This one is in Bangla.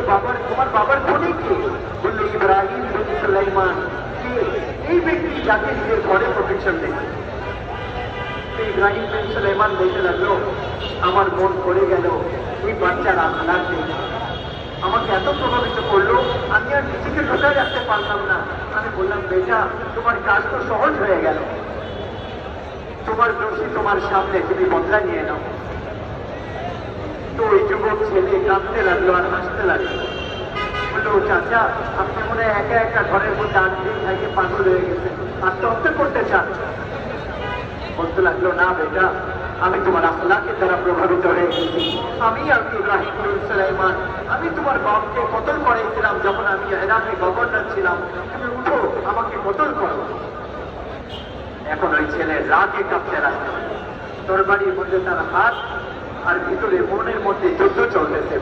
তোমার বাবার খুনি কে? বললো ইব্রাহিম বিন সুলাইমান। এই ব্যক্তি যাকে নিজের ঘরে প্রোটেকশন দেয়। ইব্রাহিম বিন সুলাইমান বলতে লাগলো, আমার মন পড়ে গেল এই বাচ্চার আখলাক দেখে, আমাকে এত প্রভাবিত করলো, আমি আর নিজেকে ঢোকায় রাখতে পারলাম না। আমি বললাম, বেটা তোমার কাজ তো সহজ হয়ে গেল, তোমার দোষী তোমার সামনে, তুমি বদলা নিয়ে নাও। তো ওই যুবক ছেলে কাঁদতে লাগলো আর হাসতে লাগলো। বললো, চাচা আপনি মনে হয় একা একা ঘরের মধ্যে আটদিন থেকে পাগল হয়ে গেছে, আত্মহত্যা করতে চান? বলতে লাগলো, না বেটা, আমি তোমার আখলাকের দ্বারা প্রভাবিত হয়ে গেছি। আমি আর ইব্রাহিম বিন সুলাইমান, আমি তোমার বাপকে কতল করেছিলাম যখন আমি ইরাকে গভর্নর ছিলাম। তুমি উঠো, আমাকে কতল করো। এখন ওই ছেলে রাগে কাঁপতে লাগলো, তরবারির মধ্যে তার হাত, আর ভিতরে মনের মধ্যে যুদ্ধ চলতেছে।